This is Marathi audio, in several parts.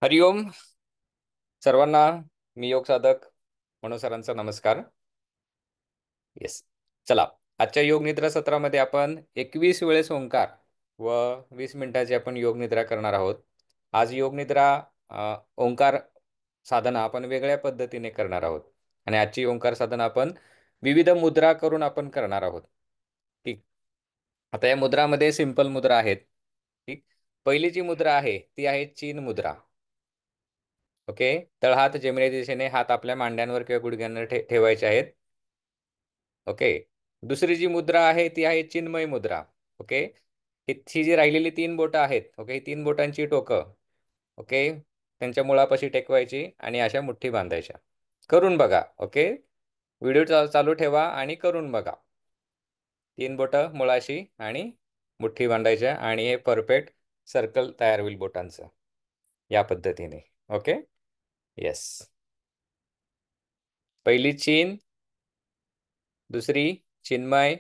हरिओम सर्वांना. मी योग साधक मनोज सरांचा नमस्कार. येस. चला, आजच्या योग निद्रा सत्रामध्ये आपण 21 वेळेस ओंकार व 20 मिनिटाची आपण योग निद्रा करणार आहोत. आज योग निद्रा ओंकार साधना आपण वेगळ्या पद्धतीने करणार आहोत आणि आजची ओंकार साधना आपण विविध मुद्रा करून आपण करणार आहोत. ठीक. आता या मुद्रामध्ये सिंपल मुद्रा आहेत. ठीक. पहिली जी मुद्रा आहे ती आहे चीन मुद्रा. ओके. तळहात जमिनी दिशेने हात आपल्या मांड्यांवर किंवा गुडघ्यांवर ठेवायचे आहेत. ओके. दुसरी जी मुद्रा आहे ती आहे चिन्मय मुद्रा. ओके. ही जी राहिलेली 3 बोटं आहेत. ओके. 3 बोटांची टोकं ओके त्यांच्या मुळापाशी टेकवायची आणि अशा मुठ्ठी बांधायच्या. करून बघा. ओके. व्हिडिओ चालू ठेवा आणि करून बघा. 3 बोटं मुळाशी आणि मुठ्ठी बांधायच्या आणि हे परफेक्ट सर्कल तयार होईल बोटांचं या पद्धतीने. ओके. येस. पहिली चीन, दुसरी चिन्मय.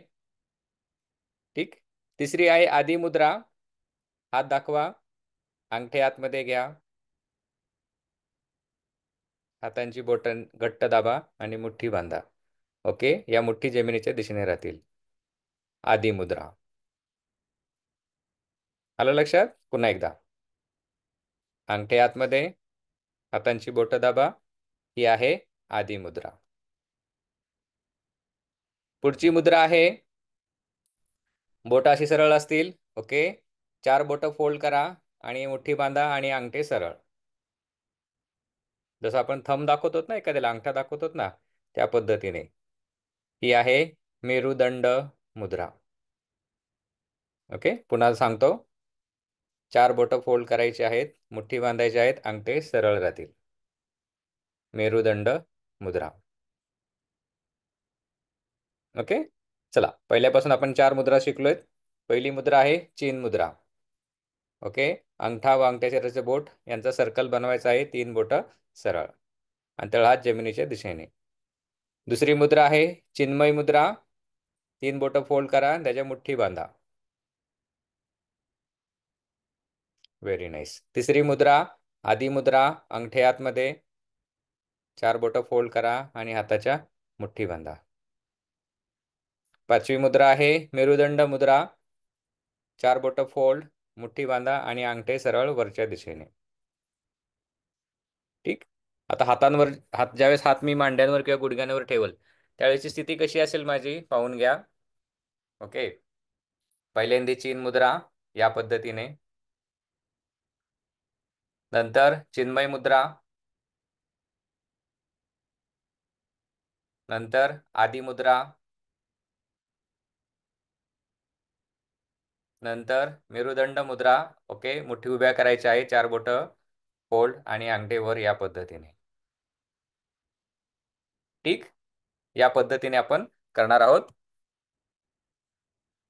ठीक. तिसरी आहे आदी मुद्रा. हात दाखवा, अंगठे आतमध्ये घ्या, हातांची बोटं घट्ट दाबा आणि मुठ्ठी बांधा. ओके. या मुठ्ठी जमिनीच्या दिशेने राहतील. आदी मुद्रा. आलं लक्षात? पुन्हा एकदा. अंगठे आतमध्ये, हातांची बोटं दाबा. ही आहे आदी मुद्रा. पुढची मुद्रा आहे बोटं अशी सरळ असतील. ओके. 4 बोटं फोल्ड करा आणि मुठ्ठी बांधा आणि अंगठे सरळ. जसं आपण थंब दाखवतो ना, एखाद्याला अंगठा दाखवतो ना, त्या पद्धतीने. ही आहे मेरुदंड मुद्रा. ओके. पुन्हा सांगतो. 4 बोटं फोल्ड करायची आहेत, मुठ्ठी बांधायची आहेत, अंगठे सरळ राहतील. मेरुदंड मुद्रा. ओके. चला, पहिल्यापासून आपण 4 मुद्रा शिकलोय. पहिली मुद्रा आहे चीन मुद्रा. ओके. अंगठा व अंगठ्याचे बोट यांचा सर्कल बनवायचा आहे. 3 बोटं सरळ आणि तळहात जमिनीच्या दिशेने. दुसरी मुद्रा आहे चिन्मय मुद्रा. 3 बोटं फोल्ड करा, त्याच्या मुठ्ठी बांधा. Very nice. तिसरी मुद्रा आदी मुद्रा. अंगठे आतमध्ये, 4 बोटं फोल्ड करा आणि हाताच्या मुठ्ठी बांधा. पाचवी मुद्रा आहे मेरुदंड मुद्रा. 4 बोटं फोल्ड, मुठ्ठी बांधा आणि अंगठे सरळ वरच्या दिशेने. ठीक. आता ज्यावेळेस हात मी मांड्यांवर किंवा गुडघ्यांवर ठेवल त्यावेळेची स्थिती कशी असेल माझी पाहून घ्या. ओके. पहिल्यांदा चीन मुद्रा या पद्धतीने, नंतर चिन्मय मुद्रा, नंतर आदी मुद्रा, नंतर मेरुदंड मुद्रा. ओके. मुठ्ठी उभ्या करायच्या आहे, 4 बोटं फोल्ड आणि अंगठे वर या पद्धतीने. ठीक. या पद्धतीने आपण करणार आहोत.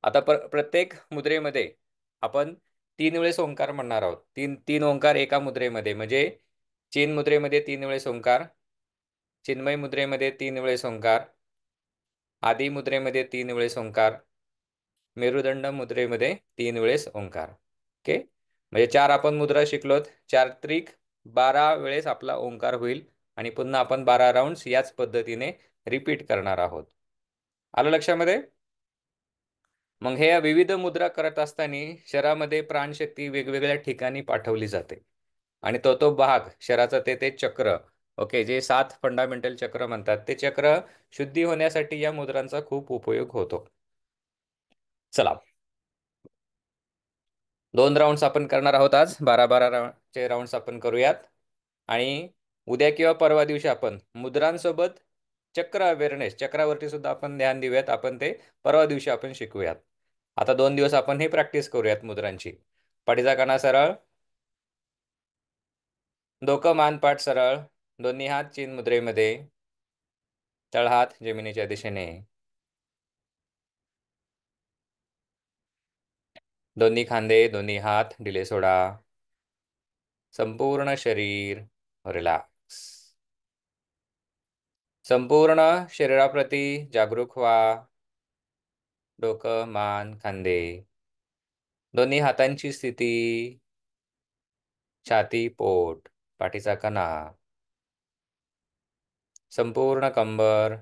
आता प्रत्येक मुद्रेमध्ये आपण 3 वेळेस ओंकार म्हणणार आहोत. तीन ओंकार एका मुद्रेमध्ये, म्हणजे चीन मुद्रेमध्ये 3 वेळेस ओंकार, चिन्मय मुद्रेमध्ये 3 वेळेस ओंकार, आदी मुद्रेमध्ये 3 वेळेस ओंकार, मेरुदंड मुद्रेमध्ये 3 वेळेस ओंकार. ओके. म्हणजे 4 आपण मुद्रा शिकलोत. 4 त्रिक 12 वेळेस आपला ओंकार होईल आणि पुन्हा आपण 12 राऊंड्स याच पद्धतीने रिपीट करणार आहोत. आलं लक्षामध्ये? मग हे विविध मुद्रा करत असताना शरीरामध्ये प्राणशक्ती वेगवेगळ्या ठिकाणी पाठवली जाते आणि तो भाग शरीराचा ते चक्र, ओके, जे 7 फंडामेंटल चक्र म्हणतात, ते चक्र शुद्धी होण्यासाठी या मुद्रांचा खूप उपयोग होतो. चला, 2 राऊंड्स आपण करणार आहोत आज. 12-12 चे राऊंड्स आपण करूयात आणि उद्या किंवा परवा दिवशी आपण मुद्रांसोबत चक्र अवेअरनेस, चक्रावरती सुद्धा आपण ध्यान देऊयात. आपण ते परवा दिवशी आपण शिकूयात. आता 2 दिवस आपण हे प्रॅक्टिस करूयात मुद्रांची. पाठीचा कणा सरळ, डोकं मान पाठ सरळ, दोन्ही हात चीन मुद्रेमध्ये, तळहात जमिनीच्या दिशेने, दोन्ही खांदे, दोन्ही हात ढिले सोडा, संपूर्ण शरीर रिलॅक्स. संपूर्ण शरीराप्रती जागरूक व्हा. डोकं, मान, खांदे, दोन्ही हातांची स्थिती, छाती, पोट, पाठीचा कणा, संपूर्ण कंबर,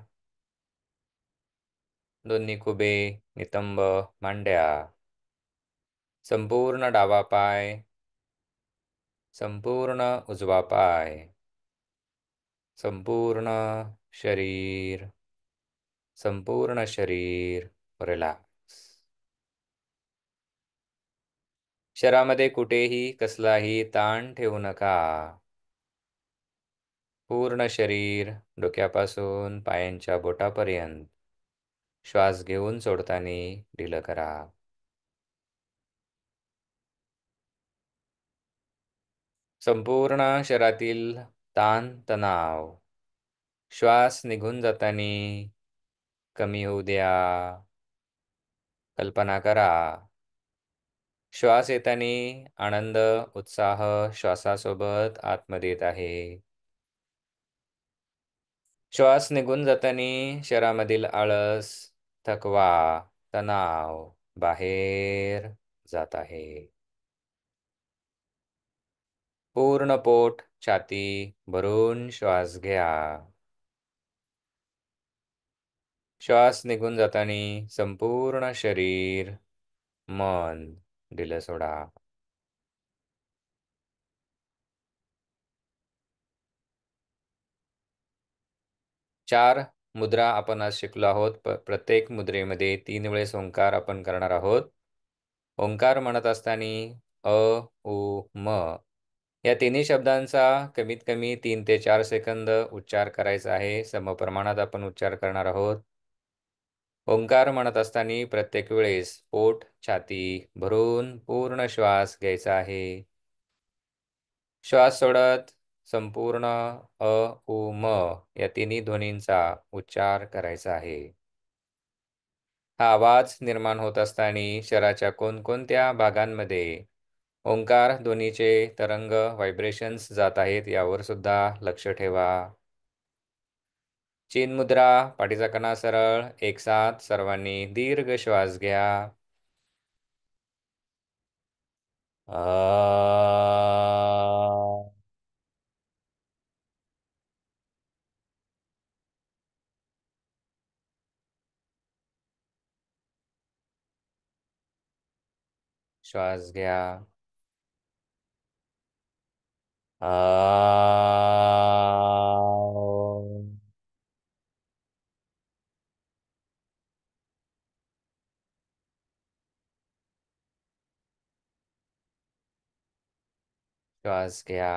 दोन्ही खुबे, नितंब, मांड्या, संपूर्ण डावा पाय, संपूर्ण उजवा पाय, संपूर्ण शरीर, संपूर्ण शरीर रिलॅक्स. शरीरामध्ये कुठेही कसलाही ताण ठेवू नका. पूर्ण शरीर डोक्यापासून पायांच्या बोटापर्यंत श्वास घेऊन सोडताना ढिलं करा. संपूर्ण शरीरातील ताण तणाव श्वास निघून जाताना कमी होऊ द्या. कल्पना करा, श्वास येताना आनंद, उत्साह श्वासासोबत आतमध्ये येत आहे. श्वास निघून जाताना शरीरामधील आळस, थकवा, तणाव बाहेर जात आहे. पूर्ण पोट, छाती भरून श्वास घ्या. श्वास निघून जाताना संपूर्ण शरीर, मन ढिलं सोडा. 4 मुद्रा आपण आज शिकलो आहोत. प्रत्येक मुद्रेमध्ये 3 वेळेस ओंकार आपण करणार आहोत. ओंकार म्हणत असताना अ, उ, म या तिन्ही शब्दांचा कमीत कमी 3 ते 4 सेकंद उच्चार करायचा आहे. समप्रमाणात आपण उच्चार करणार आहोत. ओंकार म्हणत असताना प्रत्येक वेळेस पोट, छाती भरून पूर्ण श्वास घ्यायचा आहे. श्वास सोडत संपूर्ण अ, उ, म या तिन्ही ध्वनींचा उच्चार करायचा आहे. हा आवाज निर्माण होत असताना शरीराच्या कोणकोणत्या भागांमध्ये ओंकार ध्वनीचे तरंग व्हायब्रेशन्स जात आहेत यावर सुद्धा लक्ष ठेवा. चिन मुद्रा, पाठीचा कणा सरळ, एकसाथ सर्वांनी दीर्घ श्वास घ्या. श्वास घ्या. श्वास घ्या.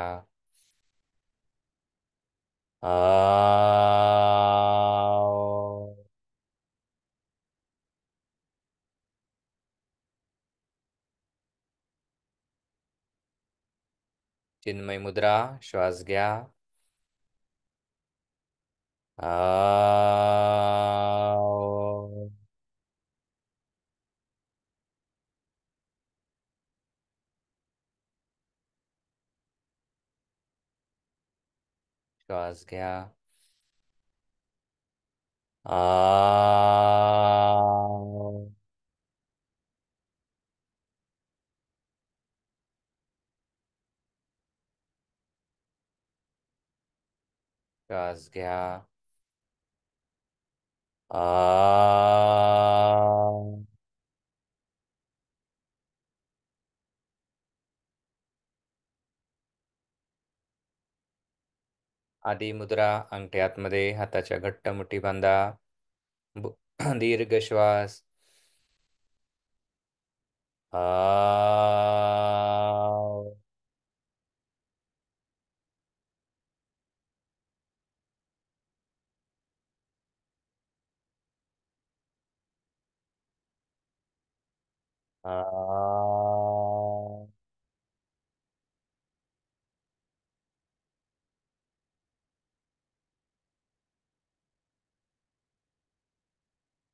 चिन्मय मुद्रा, श्वास घ्या. श्वास घ्या. श्वास घ्या. आदी मुद्रा, अंगठे आतमध्ये, हाताच्या घट्ट मुठी बांधा. दीर्घ श्वास.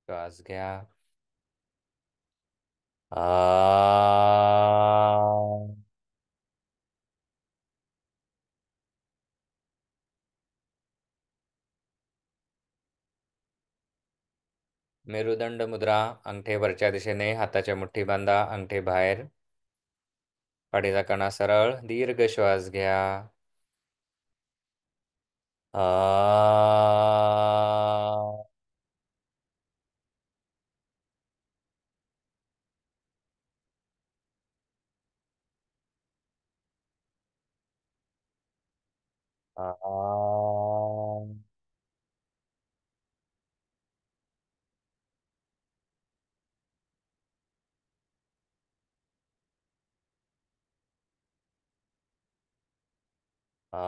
श्वास घ्या. मेरुदंड मुद्रा, अंगठे वरच्या दिशेने, हाताच्या मुठी बांधा, अंगठे बाहेर. पाठीचा कणा सरळ, दीर्घ श्वास घ्या. आ आ आ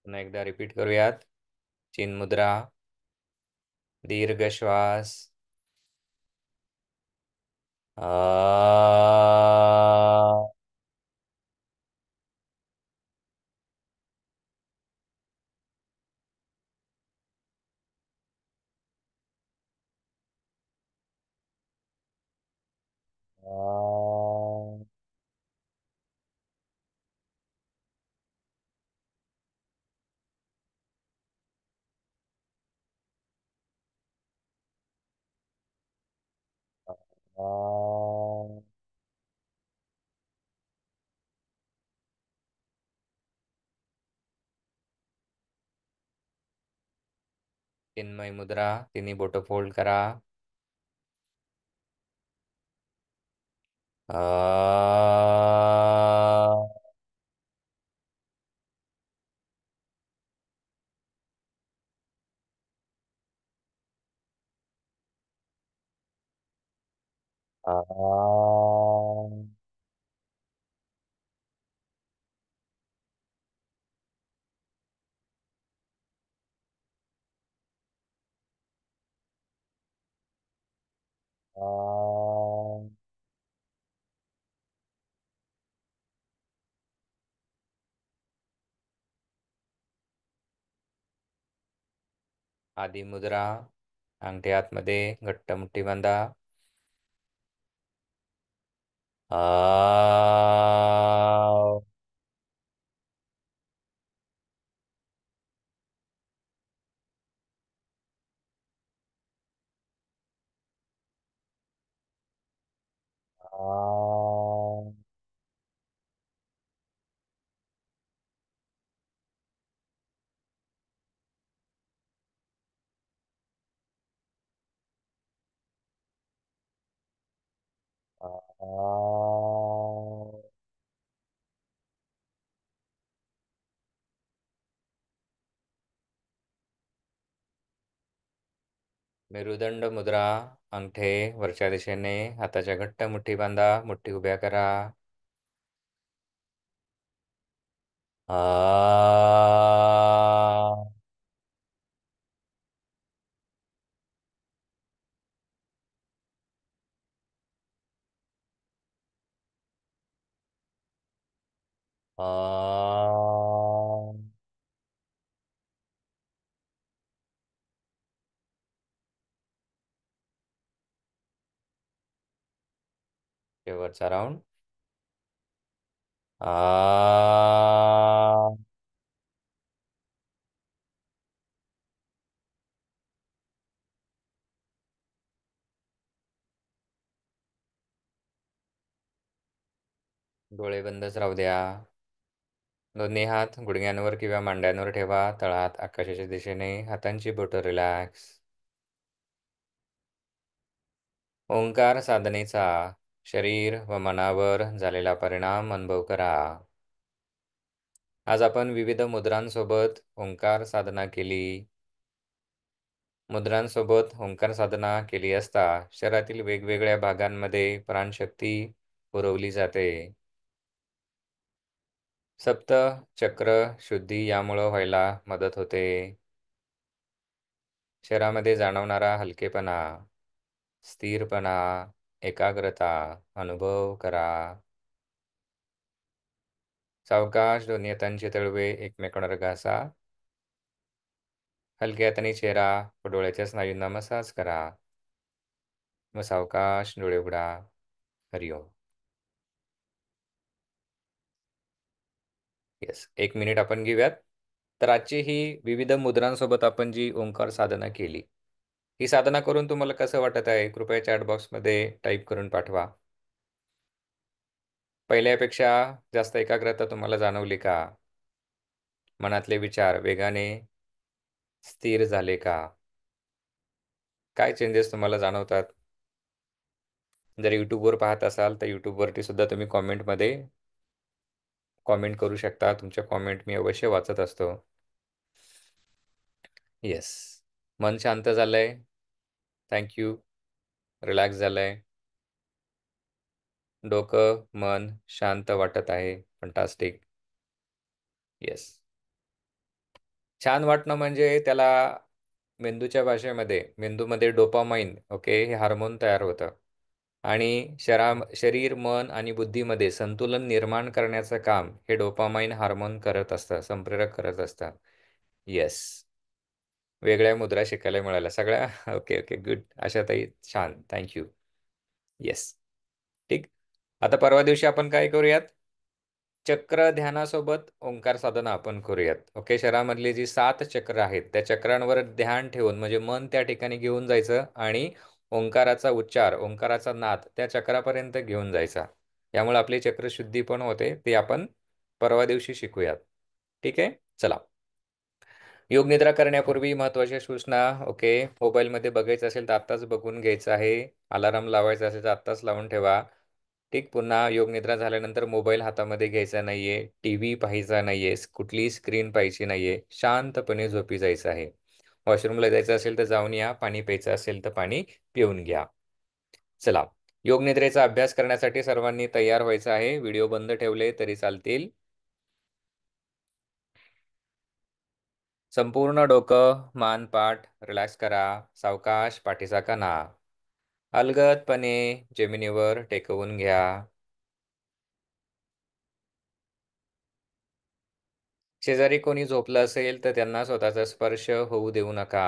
पुन्हा एकदा रिपीट करूयात. चिन मुद्रा, दीर्घ श्वास. आ आ आ चिन्मय मुद्रा, तिन्ही बोटं फोल्ड करा. आ आ आ आदी मुद्रा, अंगठी आतमध्ये, घट्ट मुठी बांधा. आ मेरुदंड मुद्रा, अंगठे वरच्या दिशेने, हाताच्या घट्ट मुठी बांधा, मुठी उभ्या करा. आ आ शेवटचा राऊंड. आ डोळे बंदच राहू द्या. दोन्ही हात गुडघ्यांवर किंवा मांड्यांवर ठेवा. तळहात आकाशाच्या दिशेने, हातांची बोटं रिलॅक्स. ओंकार साधनेचा शरीर व मनावर झालेला परिणाम अनुभव करा. आज आपण विविध मुद्रांसोबत ओंकार साधना केली. मुद्रांसोबत ओंकार साधना केली असता शरीरातील वेगवेगळ्या भागांमध्ये प्राणशक्ती पुरवली जाते. सप्त चक्र शुद्धी यामुळं व्हायला मदत होते. शरीरामध्ये जाणवणारा हलकेपणा, स्थिरपणा, एकाग्रता अनुभव करा. सावकाश दोन्ही हातांचे तळवे एकमेकांवर घासा. हलक्या हाताने चेहरा व डोळ्याच्या स्नायूंना मसाज करा. मग सावकाश डोळे उघडा. हरिओम. येस, 1 मिनिट आपण घेऊयात. तर आजची ही विविध मुद्रांसोबत आपण जी ओंकार साधना केली, ही साधना करून तुम्हाला कसं वाटत आहे? कृपया चॅट बॉक्समध्ये टाईप करून पाठवा. पहिल्यापेक्षा जास्त एकाग्रता तुम्हाला जाणवली का? मनातले विचार वेगाने स्थिर झाले का? काय चेंजेस तुम्हाला जाणवतात? जर YouTubeवर पाहत असाल तर YouTubeवरती सुद्धा तुम्ही कॉमेंटमध्ये कॉमेंट करू शकता. तुमच्या कॉमेंट मी अवश्य वाचत असतो. येस. मन शांत झालंय. Thank you. रिलॅक्स झालंय. डोकं, मन शांत वाटत आहे. फंटास्टिक. येस. छान वाटणं म्हणजे त्याला मेंदूच्या भाषेमध्ये मेंदूमध्ये डोपामाइन ओके हे हार्मोन तयार होतं आणि शरीर, मन आणि बुद्धीमध्ये संतुलन निर्माण करण्याचं काम हे डोपामाइन हार्मोन करत असतं, संप्रेरक करत असतं. येस. वेगळ्या मुद्रा शिकायला मिळाल्या सगळ्या. Okay, okay, good. आशाताई छान. Thank you. येस. ठीक. आता परवा दिवशी आपण काय करूयात? चक्र ध्यानासोबत ओंकार साधना आपण करूयात. ओके. शरीरामधली जी 7 चक्र आहेत, त्या चक्रांवर ध्यान ठेवून म्हणजे मन त्या ठिकाणी घेऊन जायचं आणि ओंकाराचा उच्चार, ओंकाराचा नाद त्या चक्रापर्यंत घेऊन जायचा. यामुळे आपली चक्रशुद्धी पण होते. ते आपण परवा दिवशी शिकूयात. ठीक आहे? चला. योग निद्रा करण्यापूर्वी महत्त्वाच्या सूचना. ओके. मोबाईलमध्ये बघायचं असेल तर आत्ताच बघून घ्यायचं आहे. अलार्म लावायचा असेल तर आत्ताच लावून ठेवा. ठीक. पुन्हा योग निद्रा झाल्यानंतर मोबाईल हातामध्ये घ्यायचा नाहीये. टीव्ही पाहायचा नाहीये. कुठलीही स्क्रीन पाहायची नाहीये. शांतपणे झोपी जायचं आहे. वॉशरूमला जायचं असेल तर जाऊन या. पाणी प्यायचं असेल तर पाणी पिऊन घ्या. चला. योग निद्रेचा अभ्यास करण्यासाठी सर्वांनी तयार व्हायचं आहे. व्हिडिओ बंद ठेवले तरी चालतील. संपूर्ण डोकं, मान, पाठ रिलॅक्स करा. सावकाश पाठीचा कणा अलगदपणे जमिनीवर टेकवून घ्या. शेजारी कोणी झोपलं असेल तर त्यांना स्वतःचा स्पर्श होऊ देऊ नका.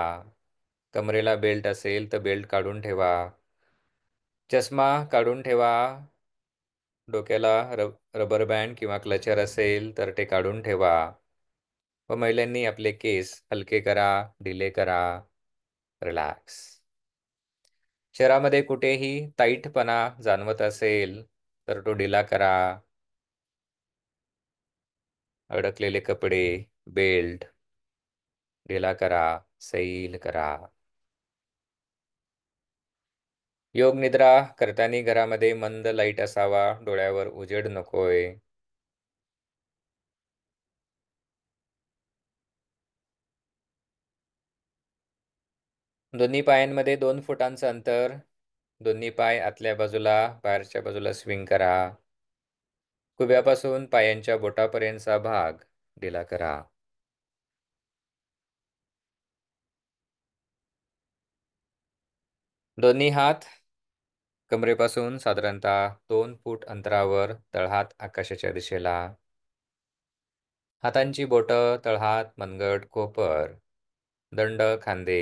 कमरेला बेल्ट असेल तर बेल्ट काढून ठेवा. चष्मा काढून ठेवा. डोक्याला रबर बँड किंवा क्लचर असेल तर ते काढून ठेवा. व महिलांनी आपले केस हलके करा, ढिले करा. रिलॅक्स. शरीरामध्ये कुठेही ताईटपणा जाणवत असेल तर तो ढिला करा. अडकलेले कपडे, बेल्ट ढिला करा, सैल करा. योग निद्रा करताना घरामध्ये मंद लाईट असावा. डोळ्यावर उजेड नकोय. दोन्ही पायांमध्ये 2 फुटांचं अंतर. दोन्ही पाय आतल्या बाजूला, बाहेरच्या बाजूला स्विंग करा. खुब्यापासून पायांच्या बोटापर्यंतचा भाग ढिला करा. दोन्ही हात कमरेपासून साधारणतः 2 फूट अंतरावर तळहात आकाशाच्या दिशेला. हातांची बोटं तळहात, मनगट, कोपर, दंड, खांदे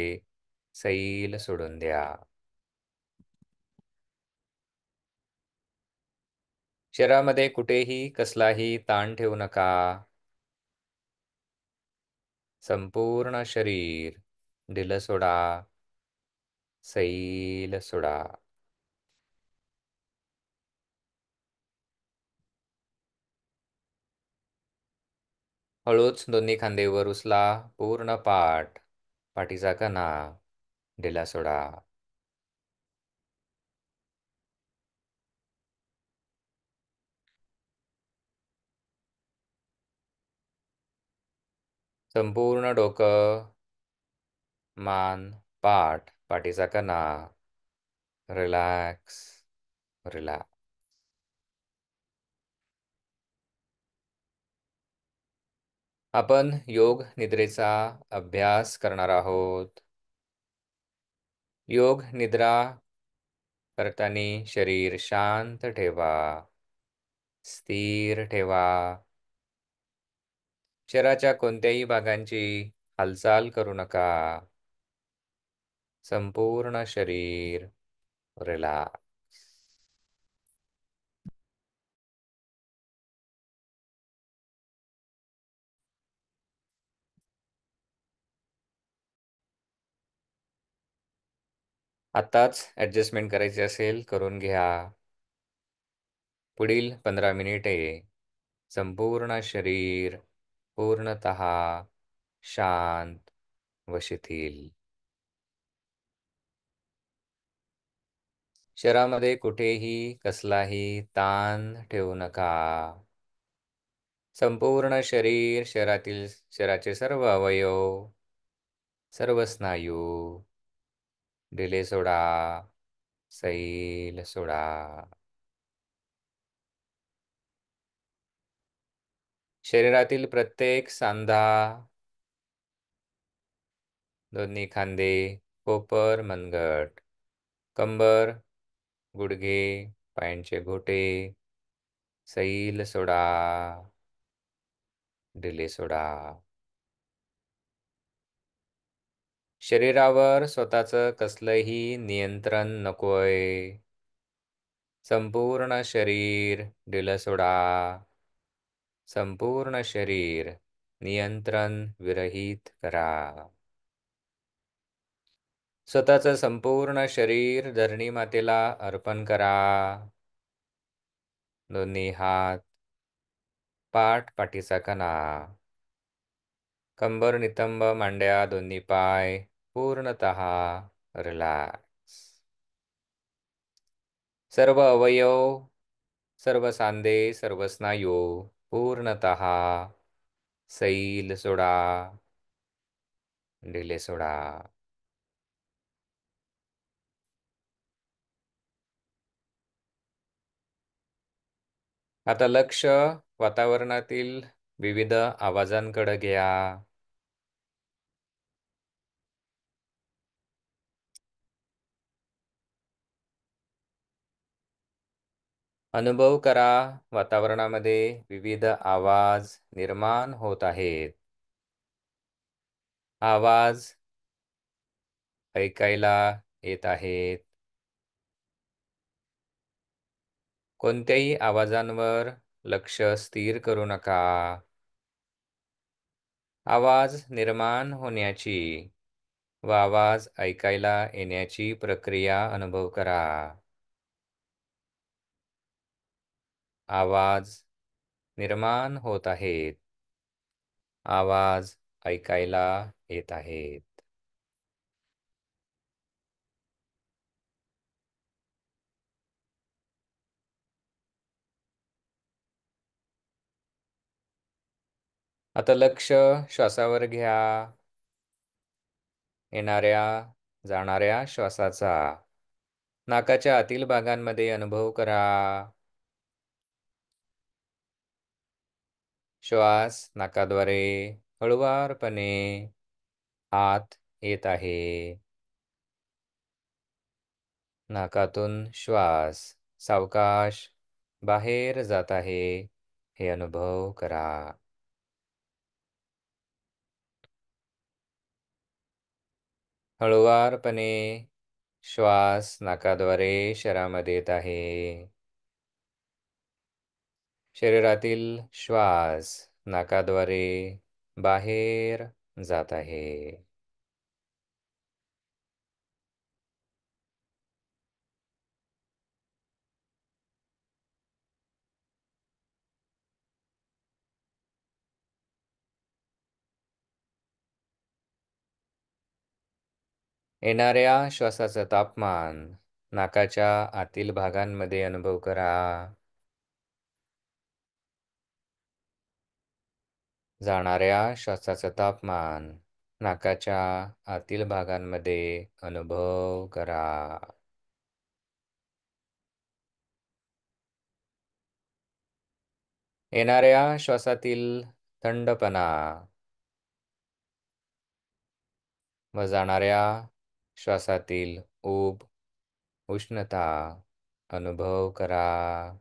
सैल सोडून द्या. शरीरामध्ये कुठेही कसलाही ताण ठेवू नका. संपूर्ण शरीर ढिलं सोडा, सैल सोडा. हळूच दोन्ही खांदे वर उचला. पूर्ण पाठ, पाठीचा कणा ढिला सोडा. संपूर्ण डोकं, मान, पाठ, पाठीचा कणा रिलॅक्स, रिलॅक्स. आपण योग निद्रेचा अभ्यास करणार आहोत. योग निद्रा करताना शरीर शांत ठेवा, स्थिर ठेवा. शरीराच्या कोणत्याही भागांची हालचाल करू नका. संपूर्ण शरीर रिलॅक्स. आत्ताच ॲडजस्टमेंट करायची असेल करून घ्या. पुढील 15 मिनिटे संपूर्ण शरीर पूर्णतः शांत व शिथिल. शरीरामध्ये कुठेही कसलाही ताण ठेवू नका. संपूर्ण शरीराचे सर्व अवयव, सर्व स्नायू ढिले सोडा, सैल सोडा. शरीरातील प्रत्येक सांधा, दोन्ही खांदे, कोपर, मनगट, कंबर, गुडघे, पायांचे घोटे, सैल सोडा, ढिले सोडा. शरीरावर स्वतःचं कसलंही नियंत्रण नकोय. संपूर्ण शरीर ढिलं सोडा. संपूर्ण शरीर नियंत्रण विरहित करा. स्वतःचं संपूर्ण शरीर धरणी मातेला अर्पण करा. दोन्ही हात, पाठ, पाठीचा कणा, कंबर, नितंब, मांड्या, दोन्ही पाय पूर्णतः रिलॅक्स. सर्व अवयव, सर्व सांधे, सर्व स्नायू पूर्णतः सैल सोडा, ढिले सोडा. आता लक्ष वातावरणातील विविध आवाजांकडे घ्या. अनुभव करा, वातावरणामध्ये विविध आवाज निर्माण होत आहेत. आवाज ऐकायला येत आहेत. कोणत्याही आवाजांवर लक्ष स्थिर करू नका. आवाज निर्माण होण्याची व आवाज ऐकायला येण्याची प्रक्रिया अनुभव करा. आवाज निर्माण होत आहेत. आवाज ऐकायला येत आहेत. आता लक्ष श्वासावर घ्या. येणाऱ्या जाणाऱ्या श्वासाचा नाकाच्या आतील भागांमध्ये अनुभव करा. श्वास नाकाद्वारे हळुवारपणे आत येत आहे. नाकातून श्वास सावकाश बाहेर जात आहे हे अनुभव करा. हळुवारपणे श्वास नाकाद्वारे शरीरामध्ये येत आहे. शरीरातील श्वास नाकाद्वारे बाहेर जात आहे. येणाऱ्या श्वासाचं तापमान नाकाच्या आतील भागांमध्ये अनुभव करा. जाणाऱ्या श्वासाचं तापमान नाकाच्या आतील भागांमध्ये अनुभव करा. येणाऱ्या श्वासातील थंडपणा व जाणाऱ्या श्वासातील ऊब, उष्णता अनुभव करा.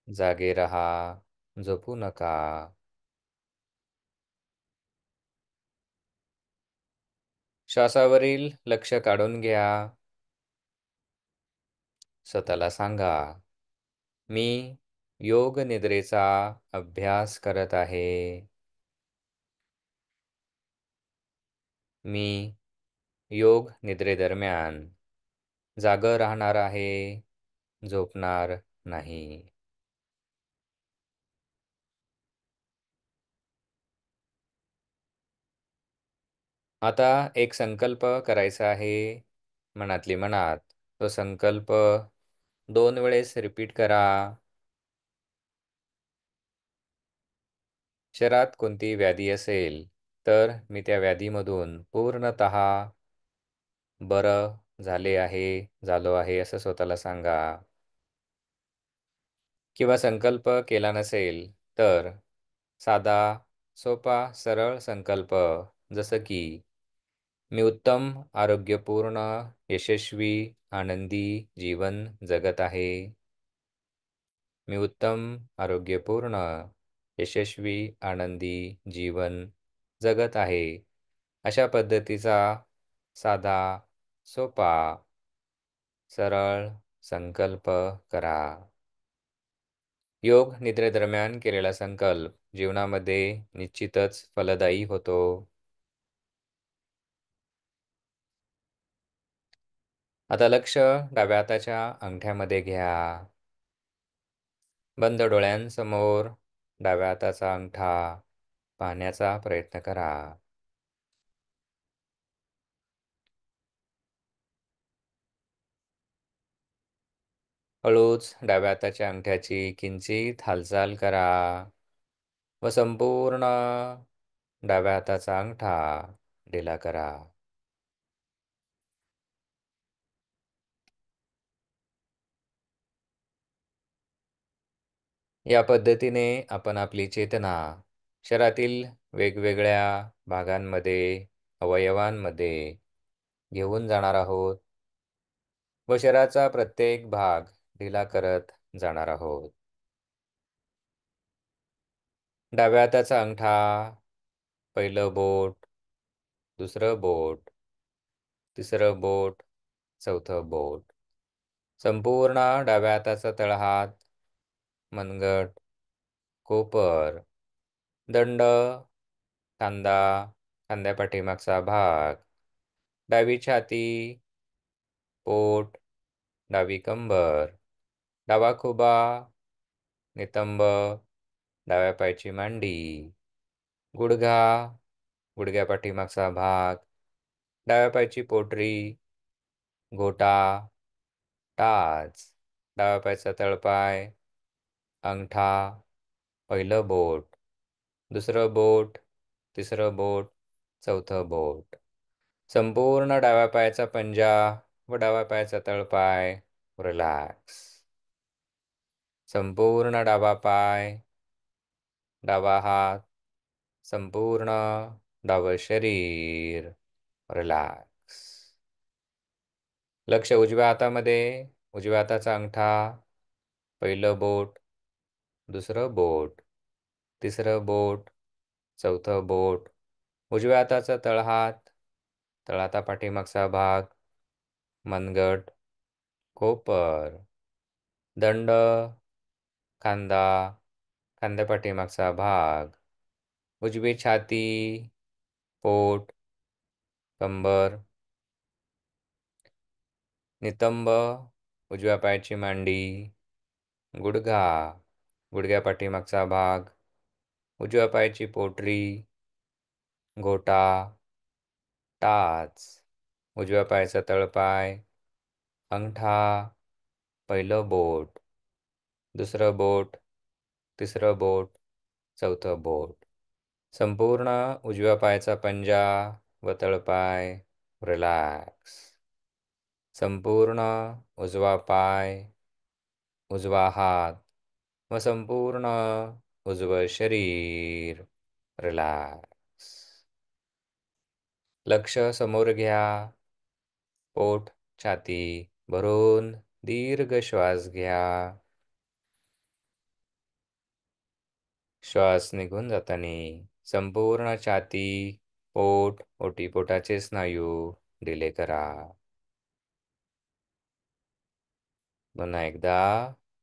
जागे रहा, झोपू नका. श्वासावरील लक्ष काढून घ्या. स्वतःला सांगा, मी योग निद्रेचा अभ्यास करत आहे. मी योग निद्रेदरम्यान जागं राहणार आहे, झोपणार नाही. आता एक संकल्प करायचा आहे मनातली मनात. तो संकल्प 2 वेळेस रिपीट करा. शरीरात कोणती व्याधी असेल, तर मी त्या व्याधीमधून पूर्णतः बरं झालो आहे असं स्वतःला सांगा. किंवा संकल्प केला नसेल, तर साधा, सोपा, सरळ संकल्प जसं की मी उत्तम, आरोग्यपूर्ण, यशस्वी, आनंदी जीवन जगत आहे. मी उत्तम, आरोग्यपूर्ण, यशस्वी, आनंदी जीवन जगत आहे. अशा पद्धतीचा साधा, सोपा, सरळ संकल्प करा. योग निद्रेदरम्यान केलेला संकल्प जीवनामध्ये निश्चितच फलदायी होतो. आता लक्ष डाव्या हाताच्या अंगठ्यामध्ये घ्या. बंद डोळ्यांसमोर डाव्या हाताचा अंगठा पाहण्याचा प्रयत्न करा. हळूच डाव्या हाताच्या अंगठ्याची किंचित हालचाल करा व संपूर्ण डाव्या हाताचा अंगठा ढिला करा. या पद्धतीने आपण आपली चेतना शरीरातील वेगवेगळ्या भागांमध्ये, अवयवांमध्ये घेऊन जाणार आहोत व शरीराचा प्रत्येक भाग ढिला करत जाणार आहोत. डाव्या हाताचा अंगठा, पहिलं बोट, दुसरं बोट, तिसरं बोट, चौथं बोट. संपूर्ण डाव्या हाताचा तळहात, मनगट, कोपर, दंड, खांदा, खांद्यापाठीमागचा भाग, डावी छाती, पोट, डावी कंबर, डावा खुबा, नितंब, डाव्या पायाची मांडी, गुडघा, गुडघ्यापाठीमागचा भाग, डाव्या पायाची पोटरी, घोटा, टाच, डाव्या पायाचा तळपाय, अंगठा, पहिलं बोट, दुसरं बोट, तिसरं बोट, चौथं बोट. संपूर्ण डाव्या पायाचा पंजा व डाव्या पायाचा तळपाय रिलॅक्स. संपूर्ण डावा पाय, डावा हात, संपूर्ण डावं शरीर रिलॅक्स. लक्ष उजव्या हातामध्ये, उजव्या हाताचा अंगठा, पहिलं बोट, दुसरं बोट, तिसरं बोट, चौथं बोट, उजव्या हाताचा तळहात, तळहातापाठीमागचा भाग, मनगट, कोपर, दंड, खांदा, खांद्यापाठीमागचा भाग, उजवी छाती, पोट, कंबर, नितंब, उजव्या पायाची मांडी, गुडघा, गुडघ्यापाठीमागचा भाग, उजव्या पायाची पोटरी, घोटा, टाच, उजव्या पायाचा तळपाय, अंगठा, पहिलं बोट, दुसरं बोट, तिसरं बोट, चौथं बोट. संपूर्ण उजव्या पायाचा पंजा व तळपाय रिलॅक्स. संपूर्ण उजवा पाय, उजवा हात व संपूर्ण उजवं शरीर रिलॅक्स. लक्ष समोर घ्या. पोट, छाती भरून दीर्घ श्वास घ्या. श्वास निघून जाताना संपूर्ण छाती, पोट, ओटीपोटाचे स्नायू ढिले करा. पुन्हा एकदा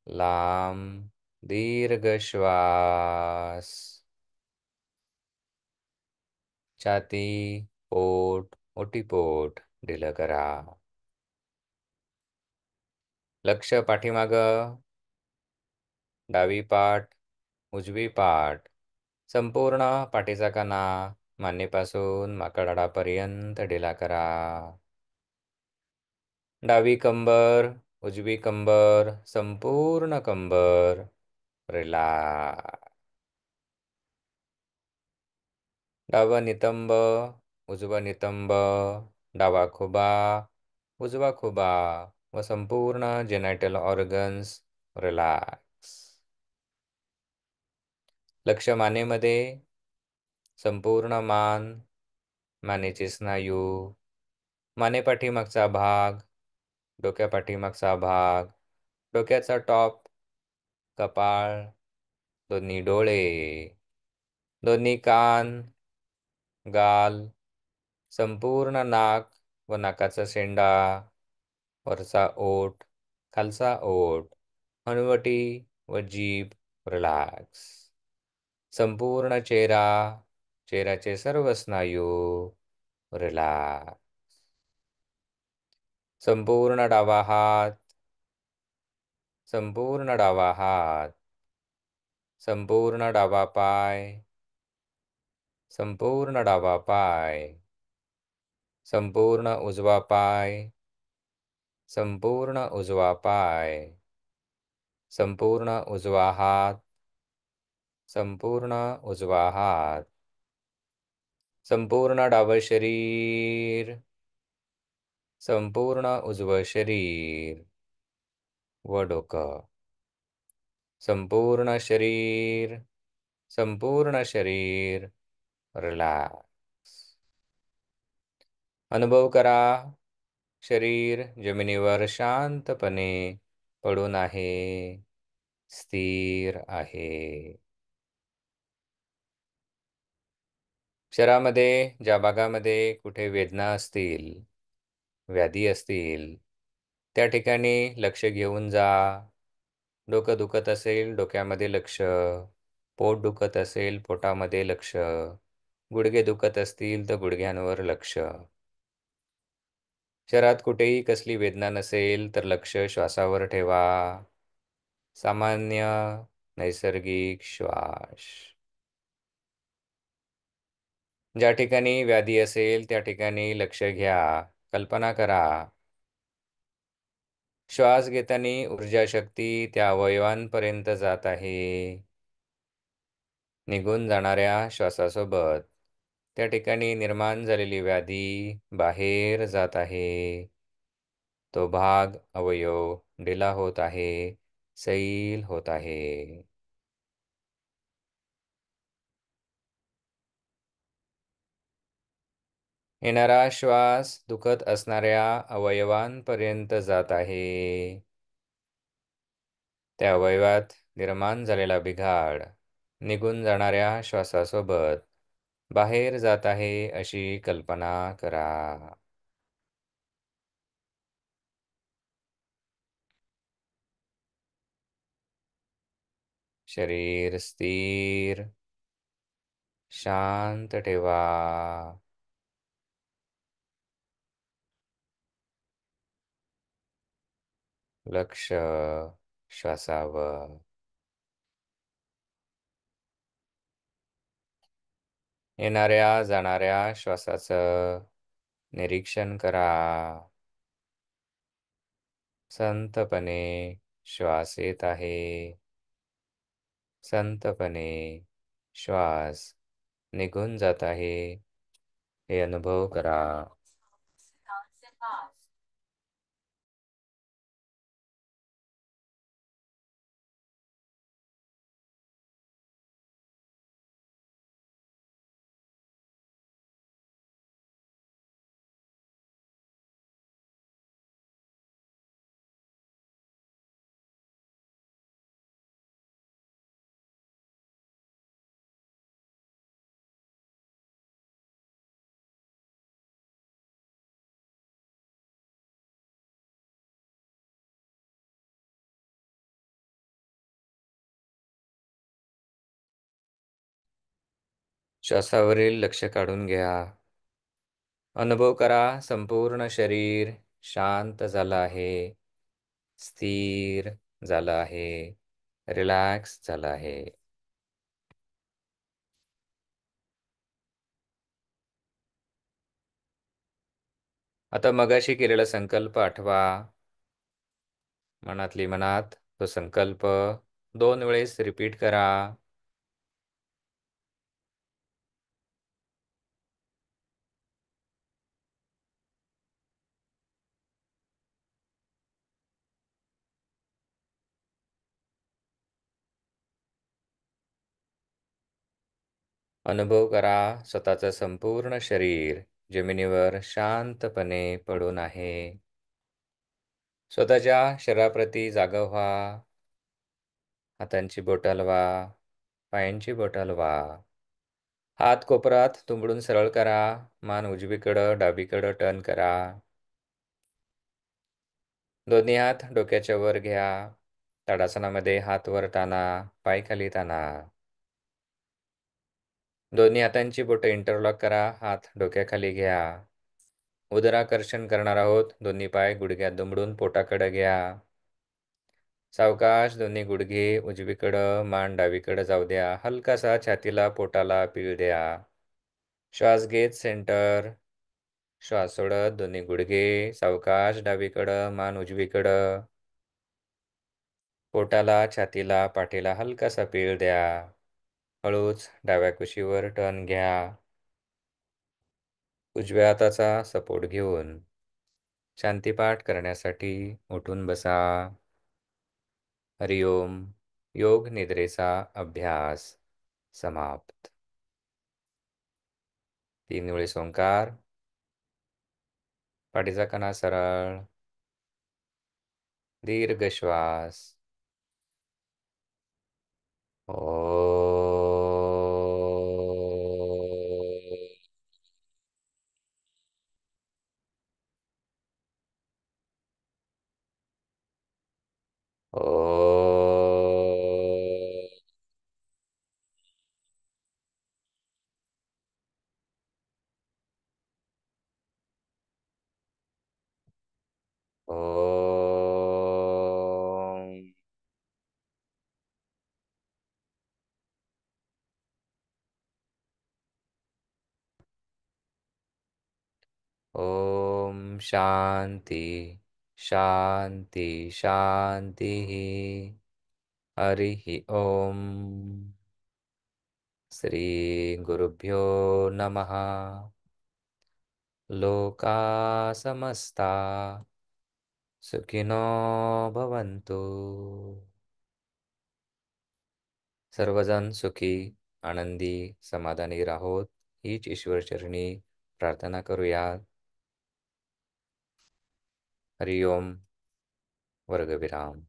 लांब दीर्घ श्वास. छाती, पोट, ओटीपोट ढिलं करा. लक्ष पाठीमाग. डावी पाठ, उजवी पाठ, संपूर्ण पाठीचा कणा मानेपासून माकडापर्यंत ढिला करा. डावी कंबर, उजवी कंबर, संपूर्ण कंबर रिलॅक्स. डावं नितंब, उजवं नितंब, डावा खुबा, उजवा खुबा व संपूर्ण जेनायटल ऑर्गन्स रिलॅक्स. लक्ष मानेमध्ये. संपूर्ण मान, मानेचे स्नायू, मानेपाठीमागचा भाग, डोक्यापाठीमागचा भाग, डोक्याचा टॉप, कपाळ, दोन्ही डोळे, दोन्ही कान, गाल, संपूर्ण नाक व नाकाचा शेंडा, वरचा ओठ, खालचा ओठ, हनुवटी व जीभ रिलॅक्स. संपूर्ण चेहरा, चेहऱ्याचे सर्व स्नायू रिलॅक्स. संपूर्ण डावा हात, संपूर्ण डावा हात, संपूर्ण डावा पाय, संपूर्ण डावा पाय, संपूर्ण उजवा पाय, संपूर्ण उजवा पाय, संपूर्ण उजवा हात, संपूर्ण उजवा हात, संपूर्ण डावं शरीर, संपूर्ण उजवं शरीर व डोकं. संपूर्ण शरीर, संपूर्ण शरीर रिलॅक्स. अनुभव करा, शरीर जमिनीवर शांतपणे पडून आहे, स्थिर आहे. शरीरामध्ये ज्या भागामध्ये कुठे वेदना असतील, व्याधी असतील, त्या ठिकाणी लक्ष घेऊन जा. डोकं दुखत असेल, डोक्यामध्ये लक्ष. पोट दुखत असेल, पोटामध्ये लक्ष. गुडघे दुखत असतील तर गुडघ्यांवर लक्ष. शरीरात कुठेही कसली वेदना नसेल तर लक्ष श्वासावर ठेवा. सामान्य नैसर्गिक श्वास. ज्या ठिकाणी व्याधी असेल त्या ठिकाणी लक्ष घ्या. कल्पना करा, श्वास घेताना ऊर्जा शक्ती त्या अवयवांपर्यंत जात आहे. निघून जाणाऱ्या श्वासासोबत त्या ठिकाणी निर्माण झालेली व्याधी बाहेर जात आहे. तो भाग, अवयव ढिला होत आहे, सैल होत आहे. येणारा श्वास दुखत असणाऱ्या अवयवांपर्यंत जात आहे. त्या अवयवात निर्माण झालेला बिघाड निघून जाणाऱ्या श्वासासोबत बाहेर जात आहे अशी कल्पना करा. शरीर स्थिर, शांत ठेवा. लक्ष श्वासावर. येणाऱ्या जाणाऱ्या श्वासाचं निरीक्षण करा. संतपणे श्वास येत आहे, संतपणे श्वास निघून जात आहे हे अनुभव करा. श्वासावरील लक्ष काढून घ्या. अनुभव करा, संपूर्ण शरीर शांत झालं आहे, स्थिर झालं आहे, रिलॅक्स झालं आहे. आता मगाशी केलेला संकल्प आठवा. मनातली मनात तो संकल्प 2 वेळेस रिपीट करा. अनुभव करा, स्वतःचं संपूर्ण शरीर जमिनीवर शांतपणे पडून आहे. स्वतःच्या शरीराप्रती जागा व्हा. हातांची बोटं हलवा, पायांची बोटं हलवा. हात कोपरात दुमडून सरळ करा. मान उजवीकडं डावीकडं टर्न करा. दोन्ही हात डोक्याच्या वर घ्या. ताडासनामध्ये हात वर ताणा, पाय खाली ताणा. दोन्ही हातांची बोटं इंटरलॉक करा. हात डोक्याखाली घ्या. उदराकर्षण करणार आहोत. दोन्ही पाय गुडघ्यात दुमडून पोटाकडे घ्या. सावकाश दोन्ही गुडघे उजवीकडं, मान डावीकडे जाऊ द्या. हलकासा छातीला पोटाला पीळ द्या. श्वास घेत सेंटर. श्वास सोडत दोन्ही गुडघे सावकाश डावीकडं, मान उजवीकडं. पोटाला, छातीला, पाठीला हलकासा पीळ द्या. हळूच डाव्या कुशीवर टर्न घ्या. उजव्या हाताचा सपोर्ट घेऊन शांतीपाठ करण्यासाठी उठून बसा. हरिओम. योग निद्रेचा अभ्यास समाप्त. 3 वेळेस ओंकार. पाठीचा कणा सरळ. दीर्घ श्वास. ओम. ओम शांती शांती शांती. हरि ओम. श्री गुरुभ्यो नमः. लोका समस्ता सुखिनो भवन्तु. सर्वजण सुखी, आनंदी, समाधानी राहोत हीच ईश्वरचरणी प्रार्थना करूयात. हरि ओम. वर्गविराम.